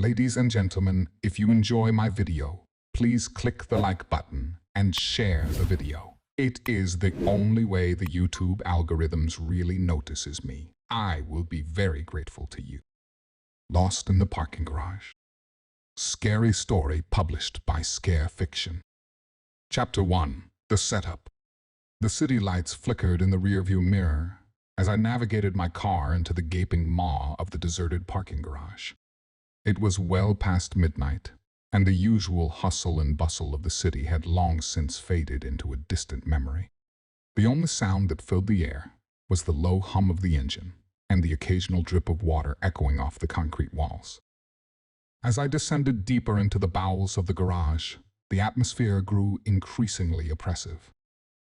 Ladies and gentlemen, if you enjoy my video, please click the like button and share the video. It is the only way the YouTube algorithms really notices me. I will be very grateful to you. Lost in the Parking Garage. Scary story published by Scare Fiction. Chapter 1. The Setup. The city lights flickered in the rearview mirror as I navigated my car into the gaping maw of the deserted parking garage. It was well past midnight, and the usual hustle and bustle of the city had long since faded into a distant memory. The only sound that filled the air was the low hum of the engine and the occasional drip of water echoing off the concrete walls. As I descended deeper into the bowels of the garage, the atmosphere grew increasingly oppressive.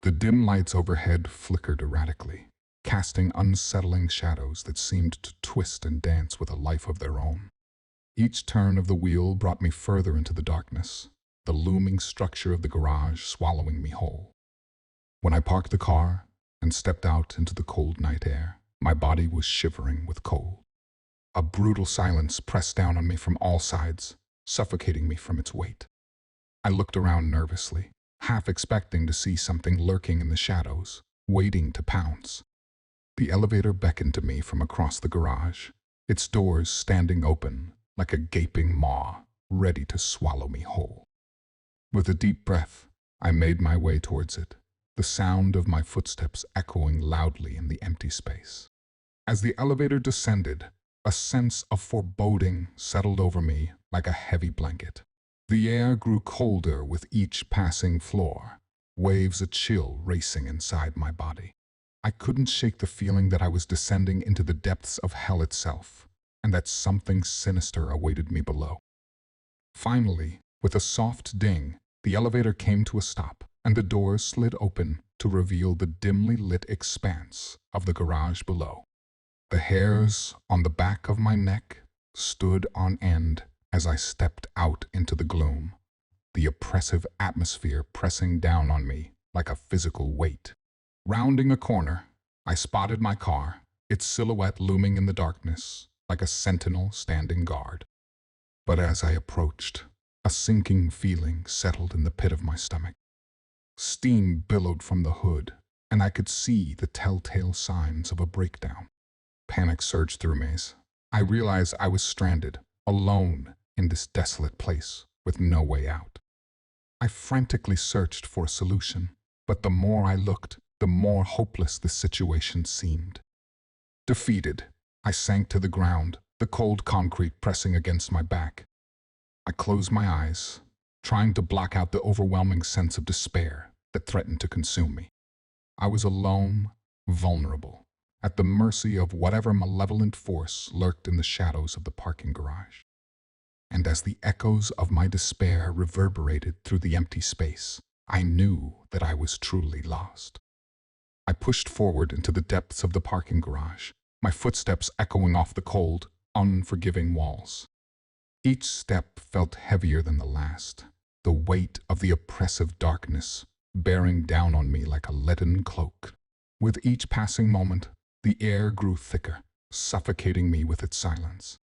The dim lights overhead flickered erratically, casting unsettling shadows that seemed to twist and dance with a life of their own. Each turn of the wheel brought me further into the darkness, the looming structure of the garage swallowing me whole. When I parked the car and stepped out into the cold night air, my body was shivering with cold. A brutal silence pressed down on me from all sides, suffocating me from its weight. I looked around nervously, half expecting to see something lurking in the shadows, waiting to pounce. The elevator beckoned to me from across the garage, its doors standing open like a gaping maw, ready to swallow me whole. With a deep breath, I made my way towards it, the sound of my footsteps echoing loudly in the empty space. As the elevator descended, a sense of foreboding settled over me like a heavy blanket. The air grew colder with each passing floor, waves of chill racing inside my body. I couldn't shake the feeling that I was descending into the depths of hell itself, and that something sinister awaited me below. Finally, with a soft ding, the elevator came to a stop, and the doors slid open to reveal the dimly lit expanse of the garage below. The hairs on the back of my neck stood on end as I stepped out into the gloom, the oppressive atmosphere pressing down on me like a physical weight. Rounding a corner, I spotted my car, its silhouette looming in the darkness, like a sentinel standing guard. But as I approached, a sinking feeling settled in the pit of my stomach. Steam billowed from the hood, and I could see the telltale signs of a breakdown. Panic surged through me as I realized I was stranded, alone in this desolate place with no way out. I frantically searched for a solution, but the more I looked, the more hopeless the situation seemed. Defeated, I sank to the ground, the cold concrete pressing against my back. I closed my eyes, trying to block out the overwhelming sense of despair that threatened to consume me. I was alone, vulnerable, at the mercy of whatever malevolent force lurked in the shadows of the parking garage. And as the echoes of my despair reverberated through the empty space, I knew that I was truly lost. I pushed forward into the depths of the parking garage, my footsteps echoing off the cold, unforgiving walls. Each step felt heavier than the last, the weight of the oppressive darkness bearing down on me like a leaden cloak. With each passing moment, the air grew thicker, suffocating me with its silence.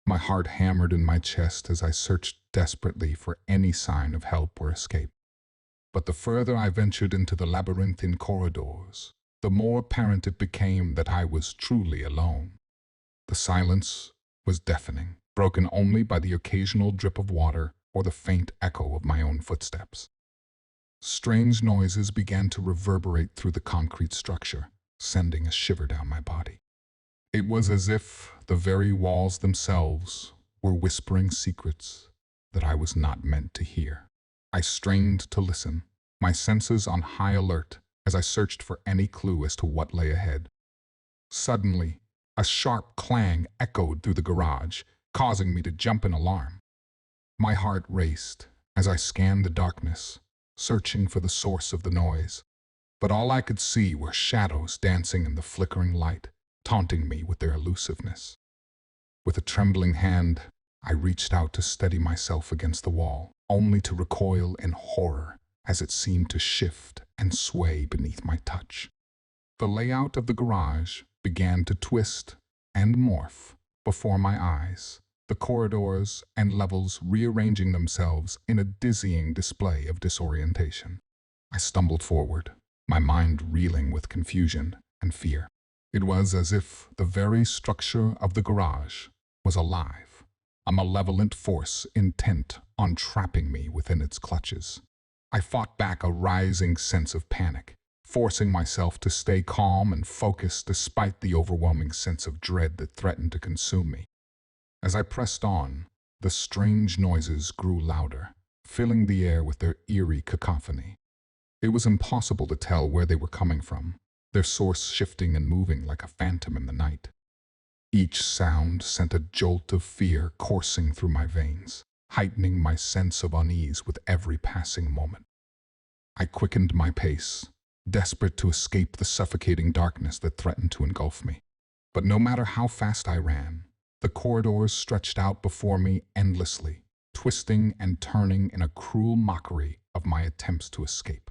My heart hammered in my chest as I searched desperately for any sign of help or escape. But the further I ventured into the labyrinthine corridors, the more apparent it became that I was truly alone. The silence was deafening, broken only by the occasional drip of water or the faint echo of my own footsteps. Strange noises began to reverberate through the concrete structure, sending a shiver down my body. It was as if the very walls themselves were whispering secrets that I was not meant to hear. I strained to listen, my senses on high alert, as I searched for any clue as to what lay ahead. Suddenly, a sharp clang echoed through the garage, causing me to jump in alarm. My heart raced as I scanned the darkness, searching for the source of the noise. But all I could see were shadows dancing in the flickering light, taunting me with their elusiveness. With a trembling hand, I reached out to steady myself against the wall, only to recoil in horror as it seemed to shift and sway beneath my touch. The layout of the garage began to twist and morph before my eyes, the corridors and levels rearranging themselves in a dizzying display of disorientation. I stumbled forward, my mind reeling with confusion and fear. It was as if the very structure of the garage was alive, a malevolent force intent on trapping me within its clutches. I fought back a rising sense of panic, forcing myself to stay calm and focused despite the overwhelming sense of dread that threatened to consume me. As I pressed on, the strange noises grew louder, filling the air with their eerie cacophony. It was impossible to tell where they were coming from, their source shifting and moving like a phantom in the night. Each sound sent a jolt of fear coursing through my veins, heightening my sense of unease with every passing moment. I quickened my pace, desperate to escape the suffocating darkness that threatened to engulf me. But no matter how fast I ran, the corridors stretched out before me endlessly, twisting and turning in a cruel mockery of my attempts to escape.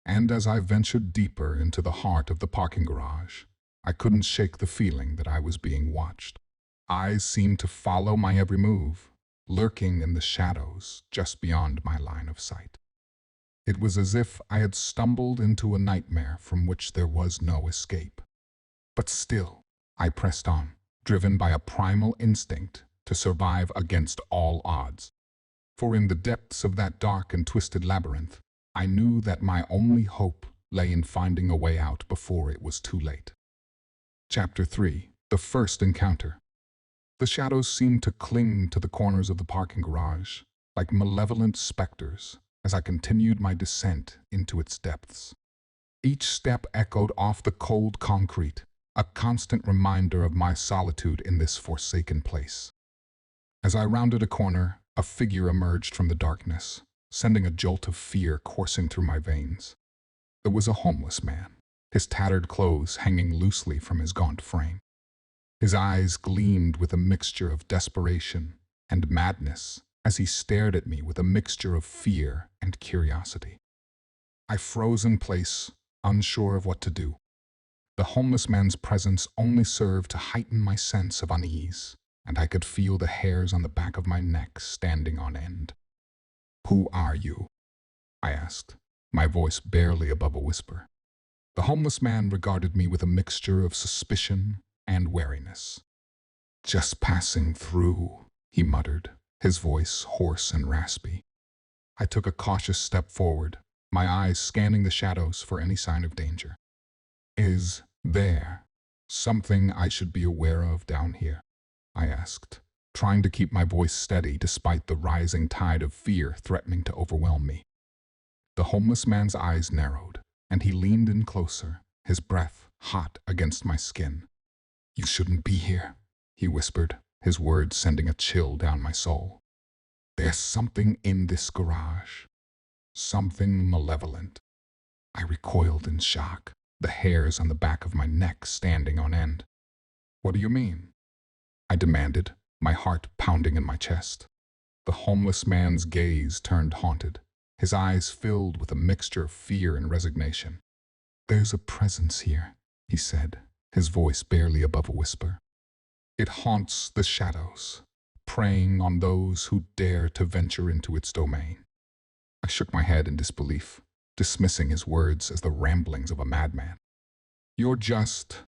And as I ventured deeper into the heart of the parking garage, I couldn't shake the feeling that I was being watched. Eyes seemed to follow my every move, lurking in the shadows just beyond my line of sight. It was as if I had stumbled into a nightmare from which there was no escape. But still, I pressed on, driven by a primal instinct to survive against all odds. For in the depths of that dark and twisted labyrinth, I knew that my only hope lay in finding a way out before it was too late. Chapter 3. The First Encounter. The shadows seemed to cling to the corners of the parking garage, like malevolent specters, as I continued my descent into its depths. Each step echoed off the cold concrete, a constant reminder of my solitude in this forsaken place. As I rounded a corner, a figure emerged from the darkness, sending a jolt of fear coursing through my veins. It was a homeless man, his tattered clothes hanging loosely from his gaunt frame. His eyes gleamed with a mixture of desperation and madness as he stared at me with a mixture of fear and curiosity. I froze in place, unsure of what to do. The homeless man's presence only served to heighten my sense of unease, and I could feel the hairs on the back of my neck standing on end. "Who are you?" I asked, my voice barely above a whisper. The homeless man regarded me with a mixture of suspicion and wariness. "Just passing through," he muttered, his voice hoarse and raspy. I took a cautious step forward, my eyes scanning the shadows for any sign of danger. "Is there something I should be aware of down here?" I asked, trying to keep my voice steady despite the rising tide of fear threatening to overwhelm me. The homeless man's eyes narrowed, and he leaned in closer, his breath hot against my skin. "You shouldn't be here," he whispered, his words sending a chill down my soul. "There's something in this garage. Something malevolent." I recoiled in shock, the hairs on the back of my neck standing on end. "What do you mean?" I demanded, my heart pounding in my chest. The homeless man's gaze turned haunted, his eyes filled with a mixture of fear and resignation. "There's a presence here," he said, his voice barely above a whisper. "It haunts the shadows, preying on those who dare to venture into its domain." I shook my head in disbelief, dismissing his words as the ramblings of a madman. You're just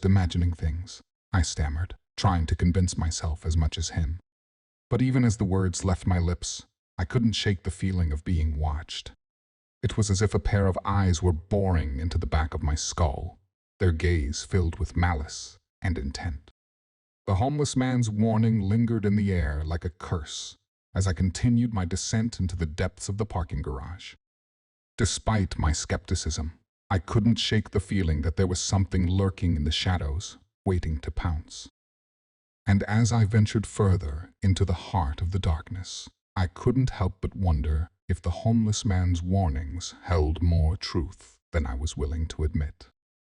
imagining things," I stammered, trying to convince myself as much as him. But even as the words left my lips, I couldn't shake the feeling of being watched. It was as if a pair of eyes were boring into the back of my skull, their gaze filled with malice and intent. The homeless man's warning lingered in the air like a curse as I continued my descent into the depths of the parking garage. Despite my skepticism, I couldn't shake the feeling that there was something lurking in the shadows, waiting to pounce. And as I ventured further into the heart of the darkness, I couldn't help but wonder if the homeless man's warnings held more truth than I was willing to admit.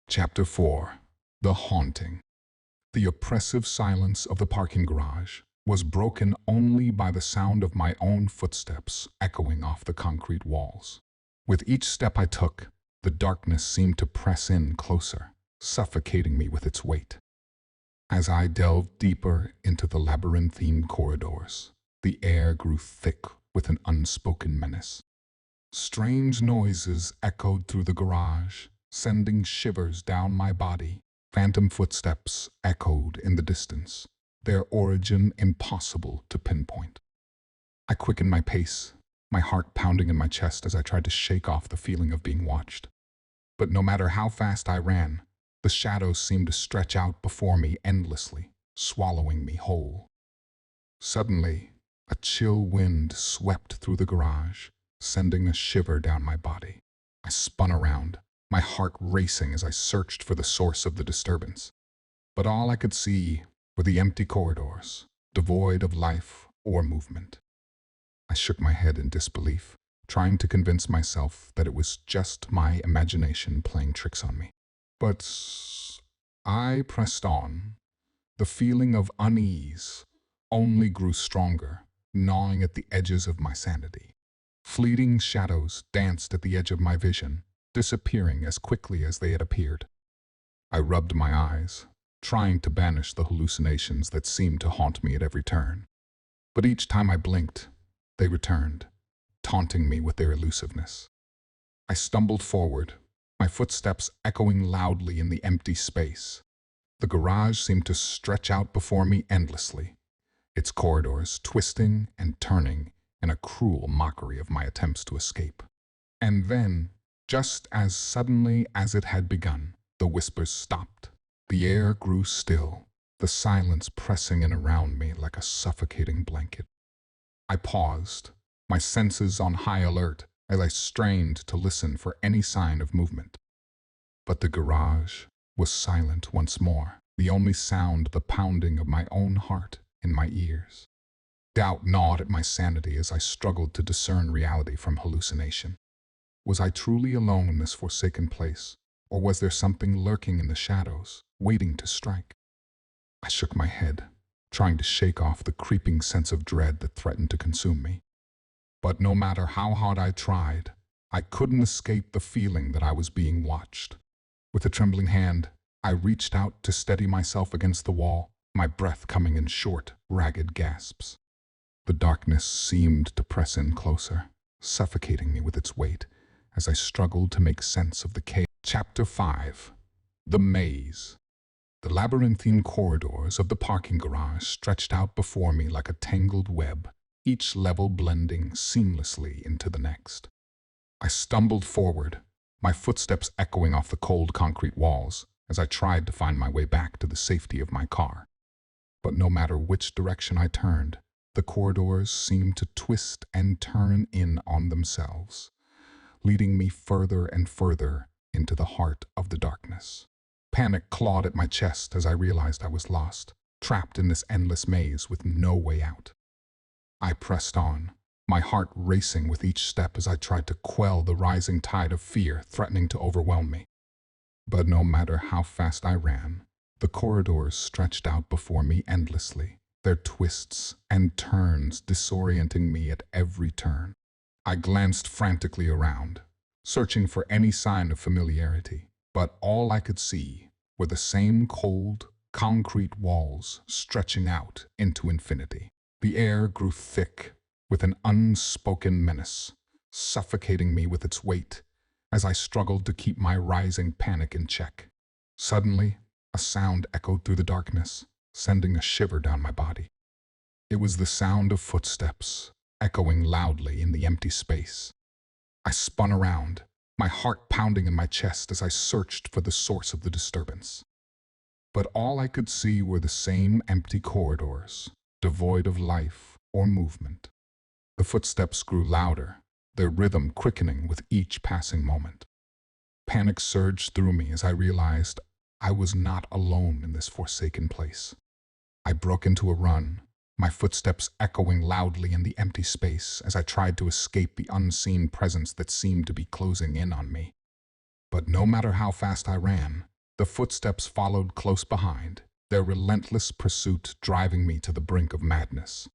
Chapter 4. The Haunting. The oppressive silence of the parking garage was broken only by the sound of my own footsteps echoing off the concrete walls. With each step I took, the darkness seemed to press in closer, suffocating me with its weight. As I delved deeper into the labyrinthine corridors, the air grew thick with an unspoken menace. Strange noises echoed through the garage, sending shivers down my body. Phantom footsteps echoed in the distance, their origin impossible to pinpoint. I quickened my pace, my heart pounding in my chest as I tried to shake off the feeling of being watched. But no matter how fast I ran, the shadows seemed to stretch out before me endlessly, swallowing me whole. Suddenly, a chill wind swept through the garage, sending a shiver down my body. I spun around, my heart racing as I searched for the source of the disturbance. But all I could see were the empty corridors, devoid of life or movement. I shook my head in disbelief, trying to convince myself that it was just my imagination playing tricks on me. But I pressed on. The feeling of unease only grew stronger, gnawing at the edges of my sanity. Fleeting shadows danced at the edge of my vision, disappearing as quickly as they had appeared. I rubbed my eyes, trying to banish the hallucinations that seemed to haunt me at every turn. But each time I blinked, they returned, taunting me with their elusiveness. I stumbled forward, my footsteps echoing loudly in the empty space. The garage seemed to stretch out before me endlessly, its corridors twisting and turning in a cruel mockery of my attempts to escape. And then, just as suddenly as it had begun, the whispers stopped. The air grew still, the silence pressing in around me like a suffocating blanket. I paused, my senses on high alert as I strained to listen for any sign of movement. But the garage was silent once more, the only sound the pounding of my own heart in my ears. Doubt gnawed at my sanity as I struggled to discern reality from hallucination. Was I truly alone in this forsaken place, or was there something lurking in the shadows, waiting to strike? I shook my head, trying to shake off the creeping sense of dread that threatened to consume me. But no matter how hard I tried, I couldn't escape the feeling that I was being watched. With a trembling hand, I reached out to steady myself against the wall, my breath coming in short, ragged gasps. The darkness seemed to press in closer, suffocating me with its weight as I struggled to make sense of the chaos. Chapter 5. The Maze. The labyrinthine corridors of the parking garage stretched out before me like a tangled web, each level blending seamlessly into the next. I stumbled forward, my footsteps echoing off the cold concrete walls as I tried to find my way back to the safety of my car. But no matter which direction I turned, the corridors seemed to twist and turn in on themselves, leading me further and further into the heart of the darkness. Panic clawed at my chest as I realized I was lost, trapped in this endless maze with no way out. I pressed on, my heart racing with each step as I tried to quell the rising tide of fear threatening to overwhelm me. But no matter how fast I ran, the corridors stretched out before me endlessly, their twists and turns disorienting me at every turn. I glanced frantically around, searching for any sign of familiarity, but all I could see were the same cold, concrete walls stretching out into infinity. The air grew thick with an unspoken menace, suffocating me with its weight as I struggled to keep my rising panic in check. Suddenly, a sound echoed through the darkness, sending a shiver down my body. It was the sound of footsteps, echoing loudly in the empty space. I spun around, my heart pounding in my chest as I searched for the source of the disturbance. But all I could see were the same empty corridors, devoid of life or movement. The footsteps grew louder, their rhythm quickening with each passing moment. Panic surged through me as I realized I was not alone in this forsaken place. I broke into a run, my footsteps echoing loudly in the empty space as I tried to escape the unseen presence that seemed to be closing in on me. But no matter how fast I ran, the footsteps followed close behind, their relentless pursuit driving me to the brink of madness.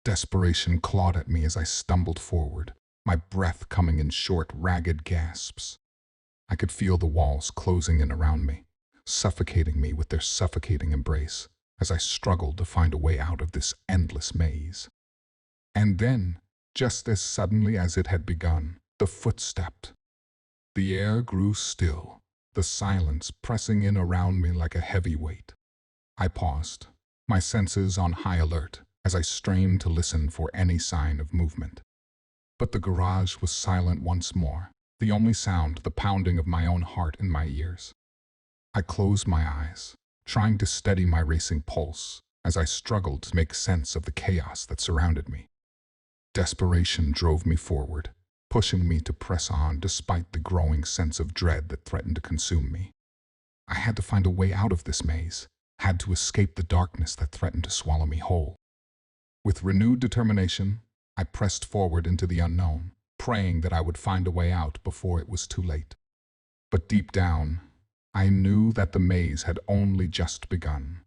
Desperation clawed at me as I stumbled forward, my breath coming in short, ragged gasps. I could feel the walls closing in around me, suffocating me with their suffocating embrace as I struggled to find a way out of this endless maze. And then, just as suddenly as it had begun, the foot stepped. The air grew still, the silence pressing in around me like a heavy weight. I paused, my senses on high alert as I strained to listen for any sign of movement. But the garage was silent once more, the only sound the pounding of my own heart in my ears. I closed my eyes, trying to steady my racing pulse as I struggled to make sense of the chaos that surrounded me. Desperation drove me forward, pushing me to press on despite the growing sense of dread that threatened to consume me. I had to find a way out of this maze, had to escape the darkness that threatened to swallow me whole. With renewed determination, I pressed forward into the unknown, praying that I would find a way out before it was too late. But deep down, I knew that the maze had only just begun,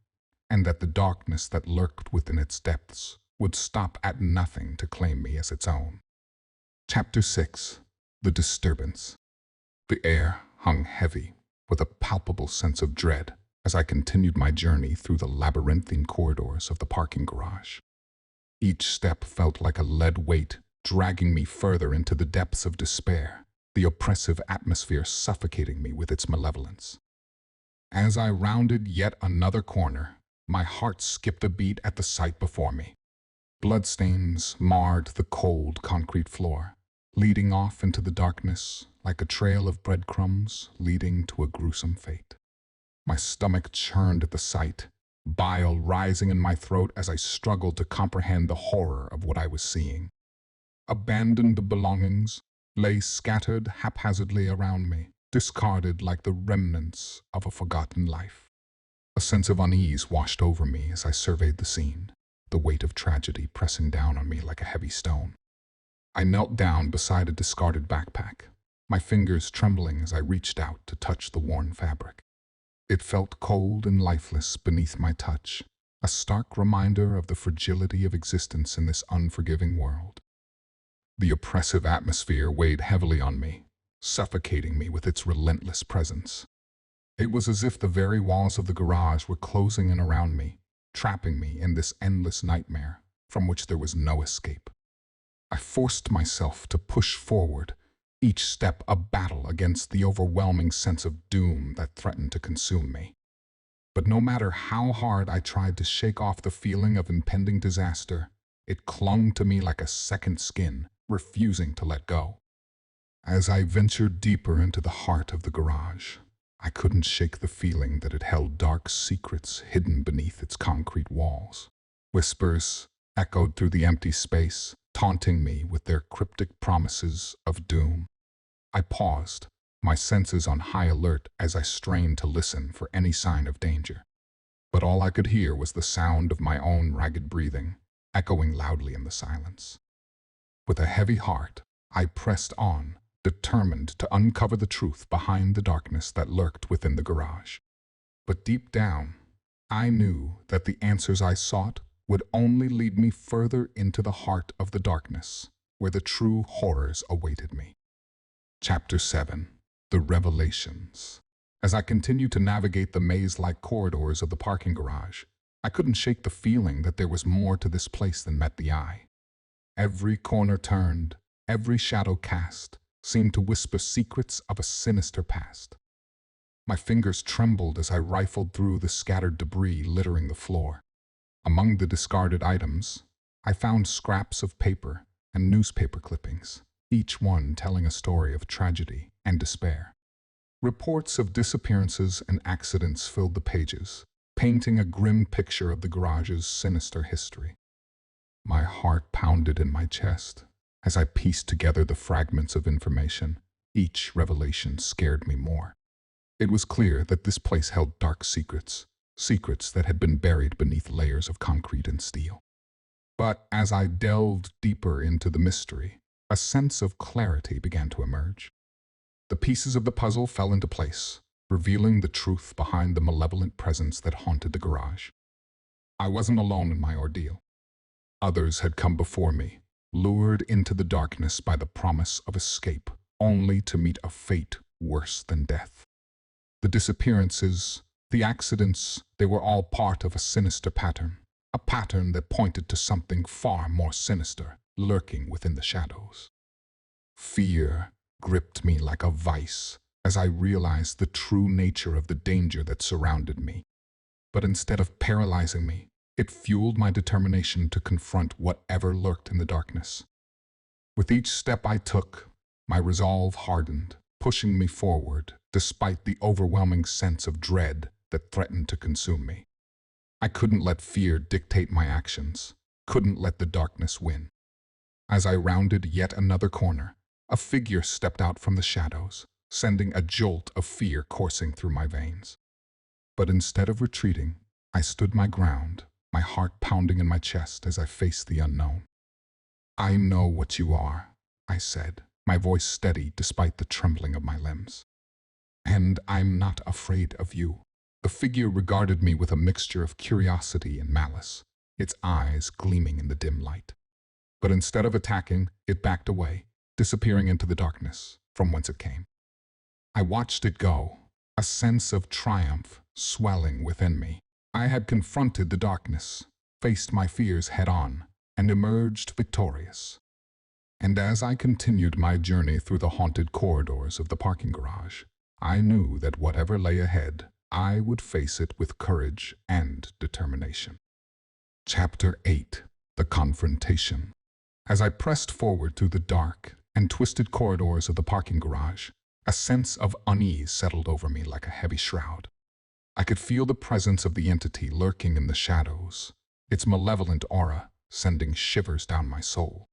and that the darkness that lurked within its depths would stop at nothing to claim me as its own. Chapter 6. The Disturbance. The air hung heavy, with a palpable sense of dread as I continued my journey through the labyrinthine corridors of the parking garage. Each step felt like a lead weight, dragging me further into the depths of despair, the oppressive atmosphere suffocating me with its malevolence. As I rounded yet another corner, my heart skipped a beat at the sight before me. Bloodstains marred the cold concrete floor, leading off into the darkness like a trail of breadcrumbs leading to a gruesome fate. My stomach churned at the sight, bile rising in my throat as I struggled to comprehend the horror of what I was seeing. Abandoned belongings lay scattered haphazardly around me, discarded like the remnants of a forgotten life. A sense of unease washed over me as I surveyed the scene, the weight of tragedy pressing down on me like a heavy stone. I knelt down beside a discarded backpack, my fingers trembling as I reached out to touch the worn fabric. It felt cold and lifeless beneath my touch, a stark reminder of the fragility of existence in this unforgiving world. The oppressive atmosphere weighed heavily on me, suffocating me with its relentless presence. It was as if the very walls of the garage were closing in around me, trapping me in this endless nightmare from which there was no escape. I forced myself to push forward, each step a battle against the overwhelming sense of doom that threatened to consume me. But no matter how hard I tried to shake off the feeling of impending disaster, it clung to me like a second skin, refusing to let go. As I ventured deeper into the heart of the garage, I couldn't shake the feeling that it held dark secrets hidden beneath its concrete walls. Whispers echoed through the empty space, taunting me with their cryptic promises of doom. I paused, my senses on high alert as I strained to listen for any sign of danger. But all I could hear was the sound of my own ragged breathing, echoing loudly in the silence. With a heavy heart, I pressed on, determined to uncover the truth behind the darkness that lurked within the garage. But deep down, I knew that the answers I sought would only lead me further into the heart of the darkness, where the true horrors awaited me. Chapter 7. The Revelations. As I continued to navigate the maze-like corridors of the parking garage, I couldn't shake the feeling that there was more to this place than met the eye. Every corner turned, every shadow cast, seemed to whisper secrets of a sinister past. My fingers trembled as I rifled through the scattered debris littering the floor. Among the discarded items, I found scraps of paper and newspaper clippings, each one telling a story of tragedy and despair. Reports of disappearances and accidents filled the pages, painting a grim picture of the garage's sinister history. My heart pounded in my chest as I pieced together the fragments of information. Each revelation scared me more. It was clear that this place held dark secrets, secrets that had been buried beneath layers of concrete and steel. But as I delved deeper into the mystery, a sense of clarity began to emerge. The pieces of the puzzle fell into place, revealing the truth behind the malevolent presence that haunted the garage. I wasn't alone in my ordeal. Others had come before me, lured into the darkness by the promise of escape, only to meet a fate worse than death. The disappearances The accidents, they were all part of a sinister pattern, a pattern that pointed to something far more sinister lurking within the shadows. Fear gripped me like a vice as I realized the true nature of the danger that surrounded me. But instead of paralyzing me, it fueled my determination to confront whatever lurked in the darkness. With each step I took, my resolve hardened, pushing me forward despite the overwhelming sense of dread that threatened to consume me. I couldn't let fear dictate my actions, couldn't let the darkness win. As I rounded yet another corner, a figure stepped out from the shadows, sending a jolt of fear coursing through my veins. But instead of retreating, I stood my ground, my heart pounding in my chest as I faced the unknown. "I know what you are," I said, my voice steady despite the trembling of my limbs. "And I'm not afraid of you." The figure regarded me with a mixture of curiosity and malice, its eyes gleaming in the dim light. But instead of attacking, it backed away, disappearing into the darkness from whence it came. I watched it go, a sense of triumph swelling within me. I had confronted the darkness, faced my fears head-on, and emerged victorious. And as I continued my journey through the haunted corridors of the parking garage, I knew that whatever lay ahead, I would face it with courage and determination. Chapter 8: The Confrontation. As I pressed forward through the dark and twisted corridors of the parking garage, a sense of unease settled over me like a heavy shroud. I could feel the presence of the entity lurking in the shadows, its malevolent aura sending shivers down my soul.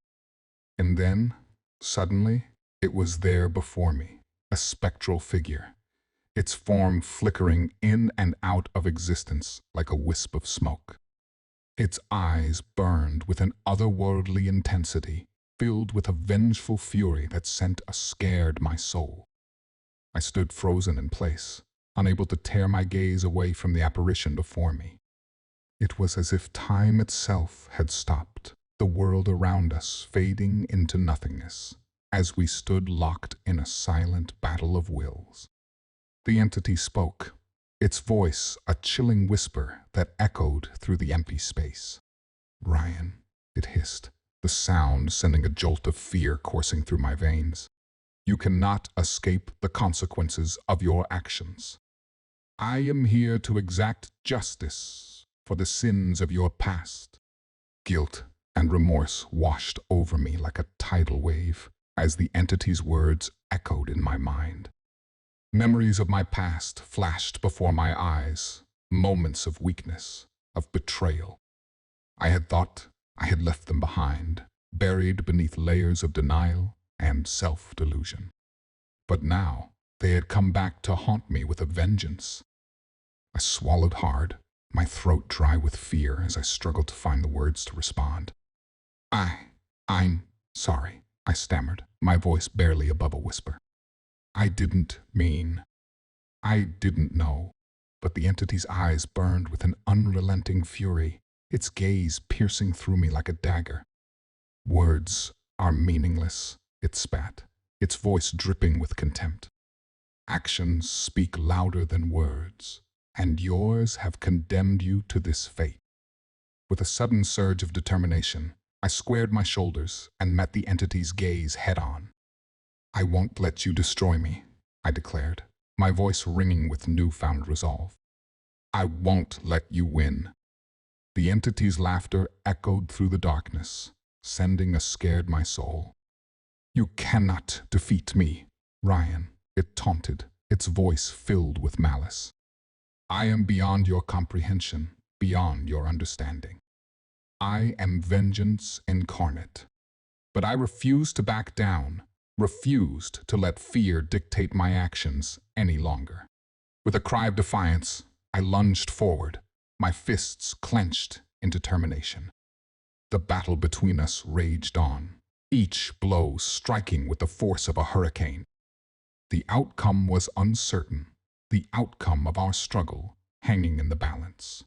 And then, suddenly, it was there before me, a spectral figure, its form flickering in and out of existence like a wisp of smoke. Its eyes burned with an otherworldly intensity, filled with a vengeful fury that sent a scared my soul. I stood frozen in place, unable to tear my gaze away from the apparition before me. It was as if time itself had stopped, the world around us fading into nothingness, as we stood locked in a silent battle of wills. The entity spoke, its voice a chilling whisper that echoed through the empty space. "Ryan," it hissed, the sound sending a jolt of fear coursing through my veins. "You cannot escape the consequences of your actions. I am here to exact justice for the sins of your past." Guilt and remorse washed over me like a tidal wave as the entity's words echoed in my mind. Memories of my past flashed before my eyes, moments of weakness, of betrayal. I had thought I had left them behind, buried beneath layers of denial and self-delusion. But now they had come back to haunt me with a vengeance. I swallowed hard, my throat dry with fear as I struggled to find the words to respond. I'm sorry," I stammered, my voice barely above a whisper. I didn't know." But the entity's eyes burned with an unrelenting fury, its gaze piercing through me like a dagger. "Words are meaningless," it spat, its voice dripping with contempt. "Actions speak louder than words, and yours have condemned you to this fate." With a sudden surge of determination, I squared my shoulders and met the entity's gaze head-on. "I won't let you destroy me," I declared, my voice ringing with newfound resolve. "I won't let you win." The entity's laughter echoed through the darkness, sending a scared my soul. "You cannot defeat me, Ryan," it taunted, its voice filled with malice. "I am beyond your comprehension, beyond your understanding. I am vengeance incarnate." But I refused to back down, refused to let fear dictate my actions any longer. With a cry of defiance, I lunged forward, my fists clenched in determination. The battle between us raged on, each blow striking with the force of a hurricane. The outcome was uncertain, the outcome of our struggle hanging in the balance.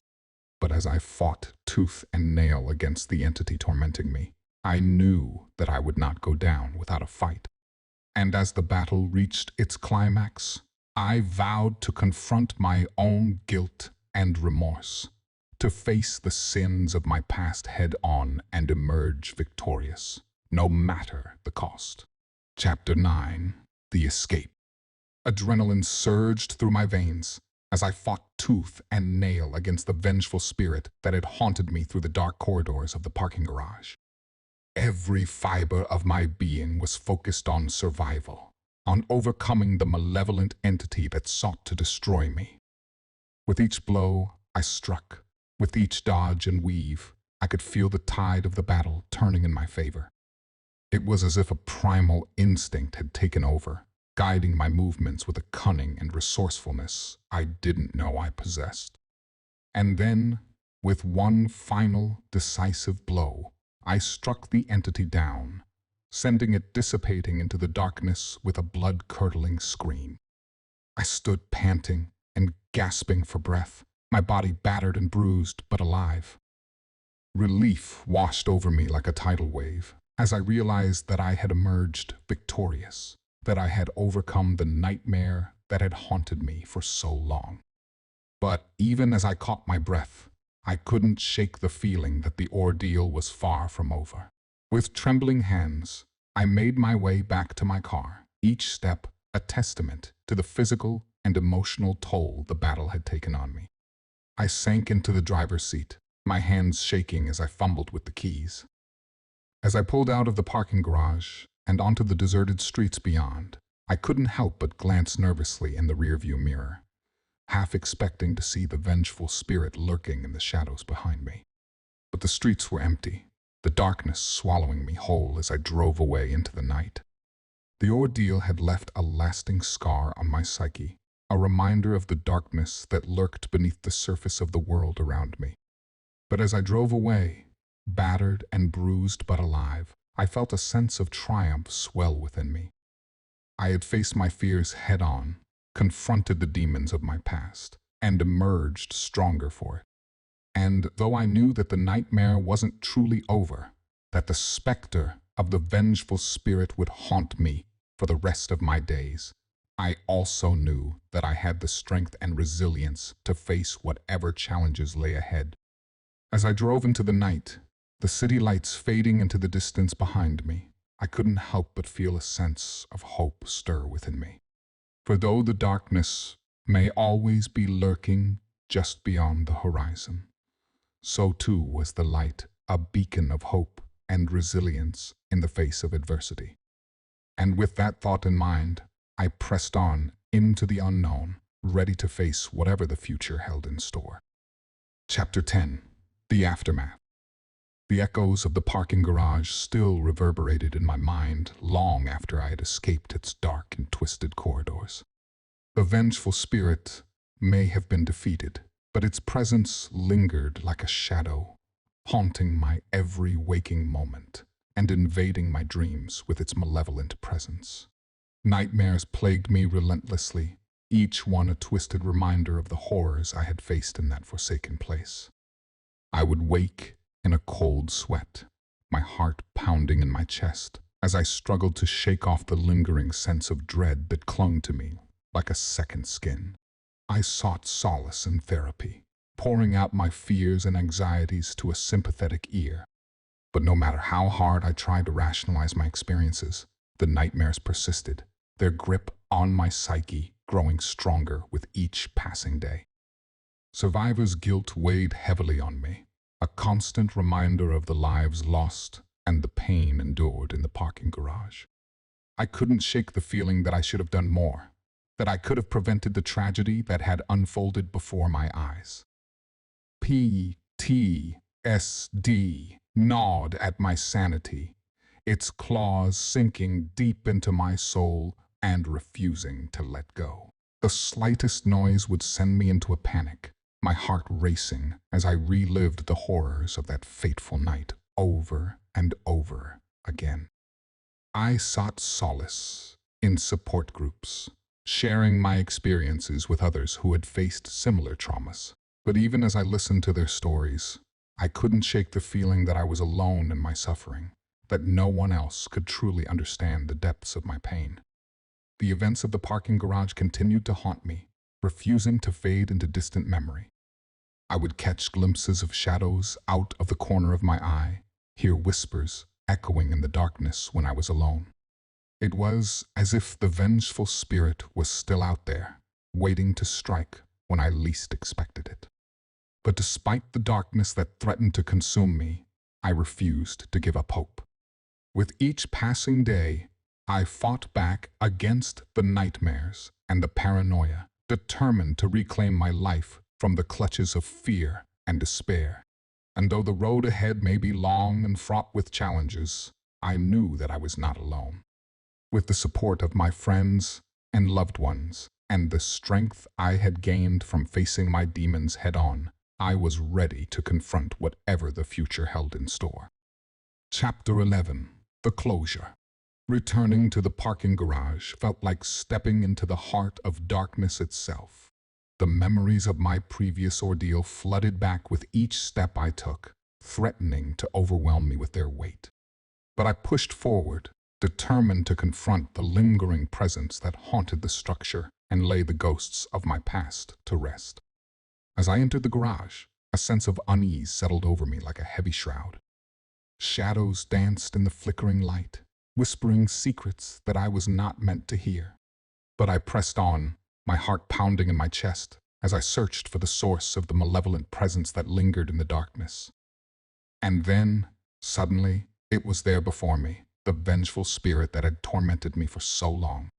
But as I fought tooth and nail against the entity tormenting me, I knew that I would not go down without a fight. And as the battle reached its climax, I vowed to confront my own guilt and remorse, to face the sins of my past head-on and emerge victorious, no matter the cost. Chapter 9. The Escape. Adrenaline surged through my veins as I fought tooth and nail against the vengeful spirit that had haunted me through the dark corridors of the parking garage. Every fiber of my being was focused on survival, on overcoming the malevolent entity that sought to destroy me. With each blow I struck, with each dodge and weave, I could feel the tide of the battle turning in my favor. It was as if a primal instinct had taken over, guiding my movements with a cunning and resourcefulness I didn't know I possessed. And then, with one final, decisive blow, I struck the entity down, sending it dissipating into the darkness with a blood-curdling scream. I stood panting and gasping for breath, my body battered and bruised but alive. Relief washed over me like a tidal wave as I realized that I had emerged victorious, that I had overcome the nightmare that had haunted me for so long. But even as I caught my breath, I couldn't shake the feeling that the ordeal was far from over. With trembling hands, I made my way back to my car, each step a testament to the physical and emotional toll the battle had taken on me. I sank into the driver's seat, my hands shaking as I fumbled with the keys. As I pulled out of the parking garage and onto the deserted streets beyond, I couldn't help but glance nervously in the rearview mirror, half expecting to see the vengeful spirit lurking in the shadows behind me. But the streets were empty, the darkness swallowing me whole as I drove away into the night. The ordeal had left a lasting scar on my psyche, a reminder of the darkness that lurked beneath the surface of the world around me. But as I drove away, battered and bruised but alive, I felt a sense of triumph swell within me. I had faced my fears head-on, confronted the demons of my past, and emerged stronger for it. And though I knew that the nightmare wasn't truly over, that the specter of the vengeful spirit would haunt me for the rest of my days, I also knew that I had the strength and resilience to face whatever challenges lay ahead. As I drove into the night, the city lights fading into the distance behind me, I couldn't help but feel a sense of hope stir within me. For though the darkness may always be lurking just beyond the horizon, so too was the light a beacon of hope and resilience in the face of adversity. And with that thought in mind, I pressed on into the unknown, ready to face whatever the future held in store. Chapter 10. The Aftermath. The echoes of the parking garage still reverberated in my mind long after I had escaped its dark and twisted corridors. The vengeful spirit may have been defeated, but its presence lingered like a shadow, haunting my every waking moment and invading my dreams with its malevolent presence. Nightmares plagued me relentlessly, each one a twisted reminder of the horrors I had faced in that forsaken place. I would wake in a cold sweat, my heart pounding in my chest as I struggled to shake off the lingering sense of dread that clung to me like a second skin. I sought solace in therapy, pouring out my fears and anxieties to a sympathetic ear. But no matter how hard I tried to rationalize my experiences, the nightmares persisted, their grip on my psyche growing stronger with each passing day. Survivor's guilt weighed heavily on me, a constant reminder of the lives lost and the pain endured in the parking garage. I couldn't shake the feeling that I should have done more, that I could have prevented the tragedy that had unfolded before my eyes. PTSD gnawed at my sanity, its claws sinking deep into my soul and refusing to let go. The slightest noise would send me into a panic, my heart racing as I relived the horrors of that fateful night over and over again. I sought solace in support groups, sharing my experiences with others who had faced similar traumas. But even as I listened to their stories, I couldn't shake the feeling that I was alone in my suffering, that no one else could truly understand the depths of my pain. the events of the parking garage continued to haunt me, refusing to fade into distant memory. I would catch glimpses of shadows out of the corner of my eye, hear whispers echoing in the darkness when I was alone. It was as if the vengeful spirit was still out there, waiting to strike when I least expected it. But despite the darkness that threatened to consume me, I refused to give up hope. With each passing day, I fought back against the nightmares and the paranoia, determined to reclaim my life from the clutches of fear and despair. And though the road ahead may be long and fraught with challenges, I knew that I was not alone. With the support of my friends and loved ones, and the strength I had gained from facing my demons head-on, I was ready to confront whatever the future held in store. Chapter 11. The Closure. Returning to the parking garage felt like stepping into the heart of darkness itself. The memories of my previous ordeal flooded back with each step I took, threatening to overwhelm me with their weight. But I pushed forward, determined to confront the lingering presence that haunted the structure and lay the ghosts of my past to rest. As I entered the garage, a sense of unease settled over me like a heavy shroud. Shadows danced in the flickering light, whispering secrets that I was not meant to hear. But I pressed on, my heart pounding in my chest, as I searched for the source of the malevolent presence that lingered in the darkness. And then, suddenly, it was there before me, the vengeful spirit that had tormented me for so long.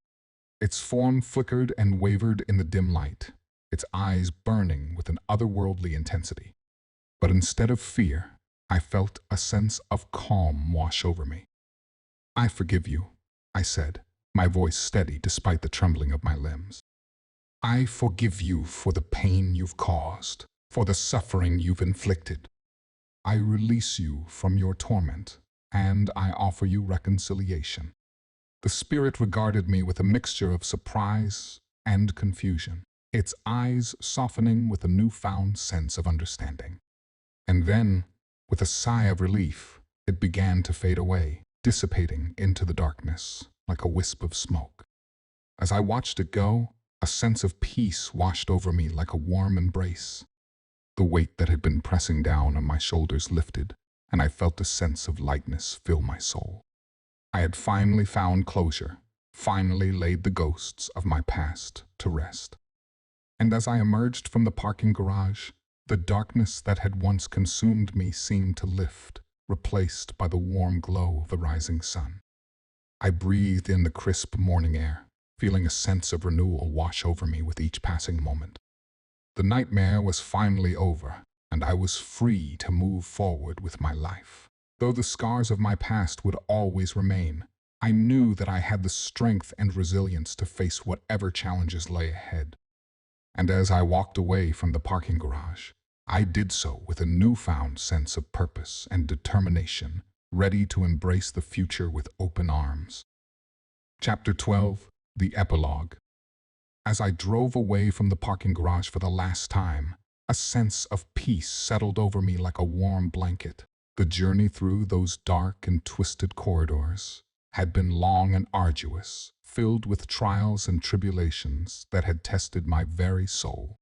Its form flickered and wavered in the dim light, its eyes burning with an otherworldly intensity. But instead of fear, I felt a sense of calm wash over me. "I forgive you," I said, my voice steady despite the trembling of my limbs. "I forgive you for the pain you've caused, for the suffering you've inflicted. I release you from your torment, and I offer you reconciliation." The spirit regarded me with a mixture of surprise and confusion, its eyes softening with a newfound sense of understanding. And then, with a sigh of relief, it began to fade away, dissipating into the darkness like a wisp of smoke. As I watched it go, a sense of peace washed over me like a warm embrace. The weight that had been pressing down on my shoulders lifted, and I felt a sense of lightness fill my soul. I had finally found closure, finally laid the ghosts of my past to rest. And as I emerged from the parking garage, the darkness that had once consumed me seemed to lift, replaced by the warm glow of the rising sun. I breathed in the crisp morning air, feeling a sense of renewal wash over me with each passing moment. The nightmare was finally over, and I was free to move forward with my life. Though the scars of my past would always remain, I knew that I had the strength and resilience to face whatever challenges lay ahead. And as I walked away from the parking garage, I did so with a newfound sense of purpose and determination, ready to embrace the future with open arms. Chapter 12. The Epilogue. As I drove away from the parking garage for the last time, a sense of peace settled over me like a warm blanket. The journey through those dark and twisted corridors had been long and arduous, filled with trials and tribulations that had tested my very soul.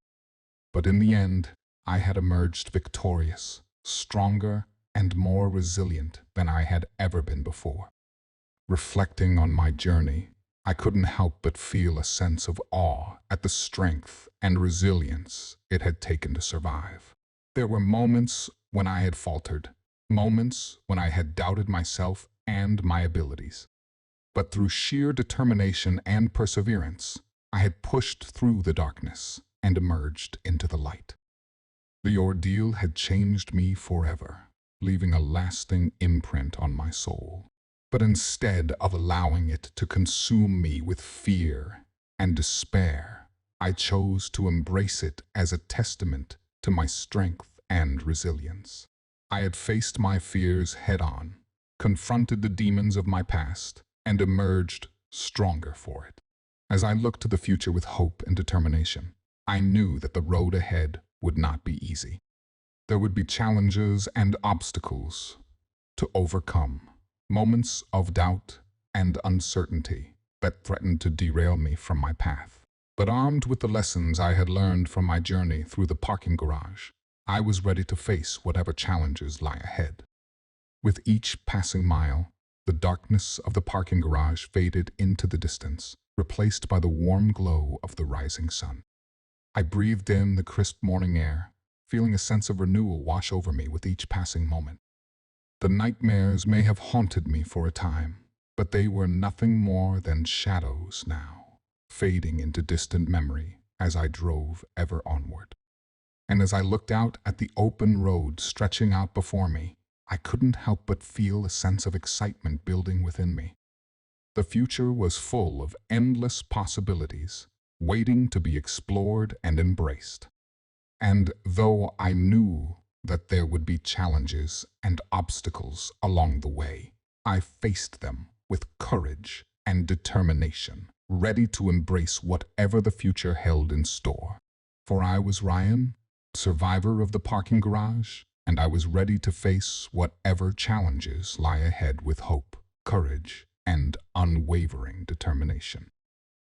But in the end, I had emerged victorious, stronger and more resilient than I had ever been before. Reflecting on my journey, I couldn't help but feel a sense of awe at the strength and resilience it had taken to survive. There were moments when I had faltered, moments when I had doubted myself and my abilities. But through sheer determination and perseverance, I had pushed through the darkness and emerged into the light. The ordeal had changed me forever, leaving a lasting imprint on my soul. But instead of allowing it to consume me with fear and despair, I chose to embrace it as a testament to my strength and resilience. I had faced my fears head-on, confronted the demons of my past, and emerged stronger for it. As I looked to the future with hope and determination, I knew that the road ahead would not be easy. There would be challenges and obstacles to overcome, moments of doubt and uncertainty, that threatened to derail me from my path. But armed with the lessons I had learned from my journey through the parking garage, I was ready to face whatever challenges lie ahead. With each passing mile, the darkness of the parking garage faded into the distance, replaced by the warm glow of the rising sun. I breathed in the crisp morning air, feeling a sense of renewal wash over me with each passing moment. The nightmares may have haunted me for a time, but they were nothing more than shadows now, fading into distant memory as I drove ever onward. And as I looked out at the open road stretching out before me, I couldn't help but feel a sense of excitement building within me. The future was full of endless possibilities, waiting to be explored and embraced. And though I knew that there would be challenges and obstacles along the way, I faced them with courage and determination, ready to embrace whatever the future held in store. For I was Ryan, survivor of the parking garage, and I was ready to face whatever challenges lie ahead with hope, courage, and unwavering determination.